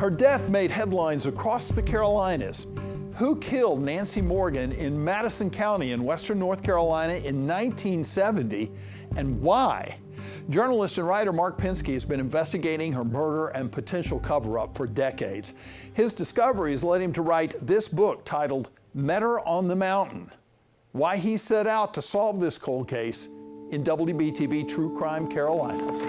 Her death made headlines across the Carolinas. Who killed Nancy Morgan in Madison County in western North Carolina in 1970, and why? Journalist and writer Mark Pinsky has been investigating her murder and potential cover-up for decades. His discoveries led him to write this book titled Met Her on the Mountain. Why he set out to solve this cold case in WBTV True Crime Carolinas.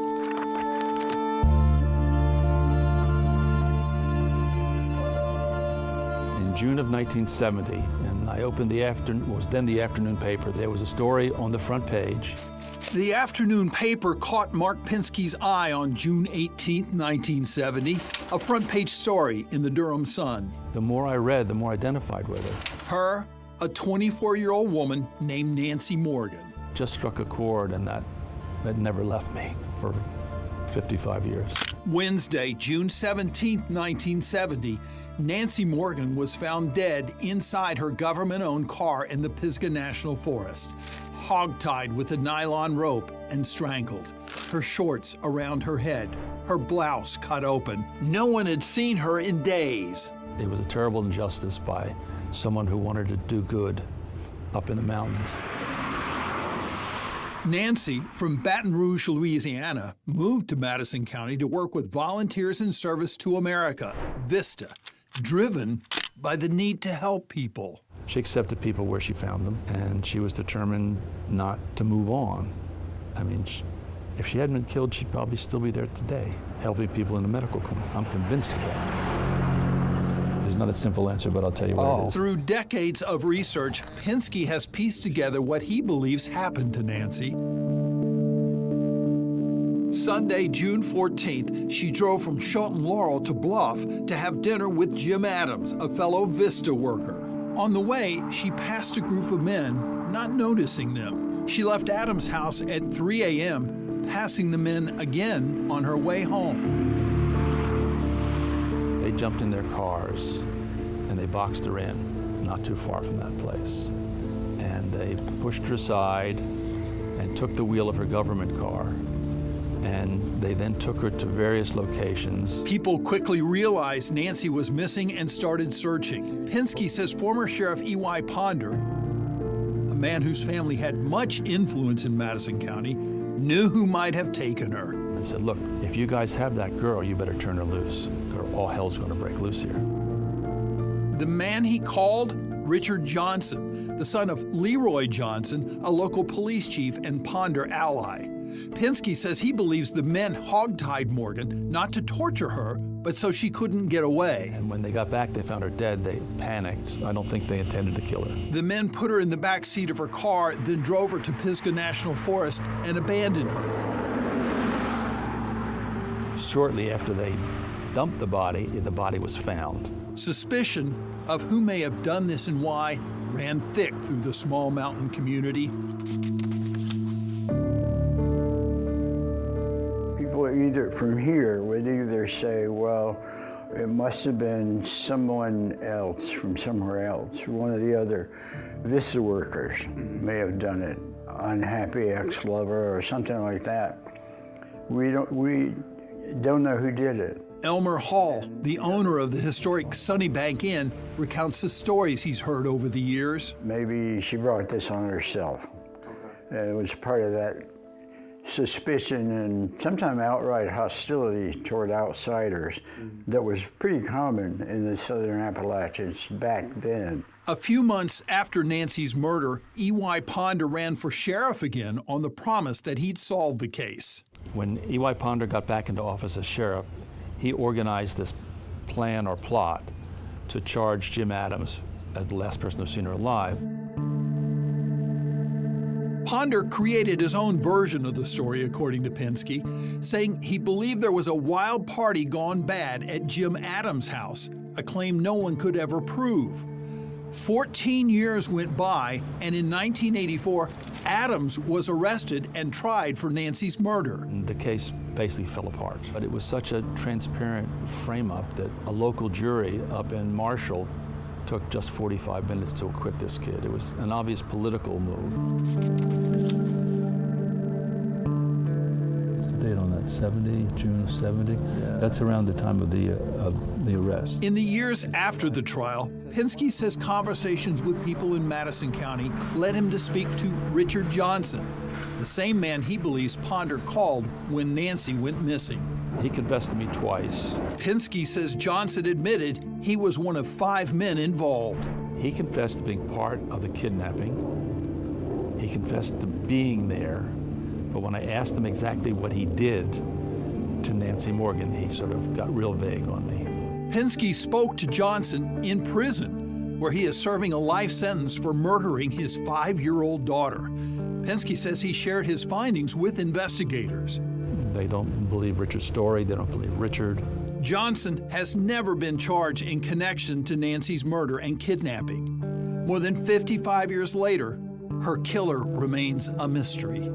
In June of 1970, and I opened the afternoon paper. There was a story on the front page. The afternoon paper caught Mark Pinsky's eye on June 18, 1970, a front page story in the Durham Sun. The more I read, the more I identified with her. Her, a 24-year-old woman named Nancy Morgan. Just struck a chord, and that never left me for 55 years. Wednesday, June 17, 1970, Nancy Morgan was found dead inside her government-owned car in the Pisgah National Forest, hogtied with a nylon rope and strangled, her shorts around her head, her blouse cut open. No one had seen her in days. It was a terrible injustice by someone who wanted to do good up in the mountains. Nancy, from Baton Rouge, Louisiana, moved to Madison County to work with Volunteers in Service to America, VISTA, driven by the need to help people. She accepted people where she found them, and she was determined not to move on. I mean, if she hadn't been killed, she'd probably still be there today, helping people in the medical clinic. I'm convinced of that. There's not a simple answer, but I'll tell you what it is. Through decades of research, Pinsky has pieced together what he believes happened to Nancy. Sunday, June 14th, she drove from Shelton Laurel to Bluff to have dinner with Jim Adams, a fellow VISTA worker. On the way, she passed a group of men, not noticing them. She left Adams' house at 3 a.m., passing the men again on her way home. They jumped in their cars and they boxed her in, not too far from that place. And they pushed her aside and took the wheel of her government car. And they then took her to various locations. People quickly realized Nancy was missing and started searching. Pinsky says former Sheriff E.Y. Ponder, a man whose family had much influence in Madison County, knew who might have taken her. And said, look, if you guys have that girl, you better turn her loose, or all hell's gonna break loose here. The man he called, Richard Johnson, the son of Leroy Johnson, a local police chief and Ponder ally. Pinsky says he believes the men hogtied Morgan not to torture her, but so she couldn't get away. And when they got back, they found her dead. They panicked. I don't think they intended to kill her. The men put her in the back seat of her car, then drove her to Pisgah National Forest and abandoned her. Shortly after they dumped the body was found. Suspicion of who may have done this and why ran thick through the small mountain community. People either from here would either say, well, it must have been someone else from somewhere else. One of the other VISTA workers may have done it, unhappy ex-lover or something like that. We don't know who did it. Elmer Hall, the owner of the historic Sunnybank Inn, recounts the stories he's heard over the years. Maybe she brought this on herself. It was part of that suspicion and sometimes outright hostility toward outsiders that was pretty common in the Southern Appalachians back then. A few months after Nancy's murder, E.Y. Ponder ran for sheriff again on the promise that he'd solve the case. When E.Y. Ponder got back into office as sheriff, he organized this plan or plot to charge Jim Adams as the last person to have seen her alive. Ponder created his own version of the story, according to Pinsky, saying he believed there was a wild party gone bad at Jim Adams' house, a claim no one could ever prove. 14 years went by, and in 1984, Adams was arrested and tried for Nancy's murder. The case basically fell apart, but it was such a transparent frame-up that a local jury up in Marshall took just 45 minutes to acquit this kid. It was an obvious political move. What's the date on that? 70, June of 70? Yeah. That's around the time of the the arrest. In the years after the trial, Pinsky says conversations with people in Madison County led him to speak to Richard Johnson, the same man he believes Ponder called when Nancy went missing. He confessed to me twice. Pinsky says Johnson admitted he was one of 5 men involved. He confessed to being part of the kidnapping. He confessed to being there. But when I asked him exactly what he did to Nancy Morgan, he sort of got real vague on me. Pinsky spoke to Johnson in prison, where he is serving a life sentence for murdering his 5-year-old daughter. Pinsky says he shared his findings with investigators. They don't believe Richard's story. They don't believe Richard. Johnson has never been charged in connection to Nancy's murder and kidnapping. More than 55 years later, her killer remains a mystery.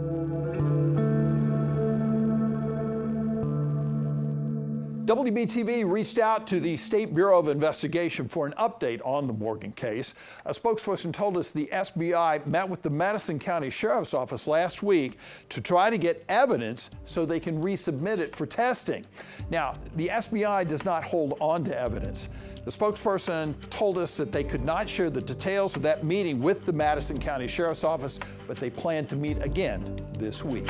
WBTV reached out to the State Bureau of Investigation for an update on the Morgan case. A spokesperson told us the SBI met with the Madison County Sheriff's Office last week to try to get evidence so they can resubmit it for testing. Now, the SBI does not hold on to evidence. The spokesperson told us that they could not share the details of that meeting with the Madison County Sheriff's Office, but they plan to meet again this week.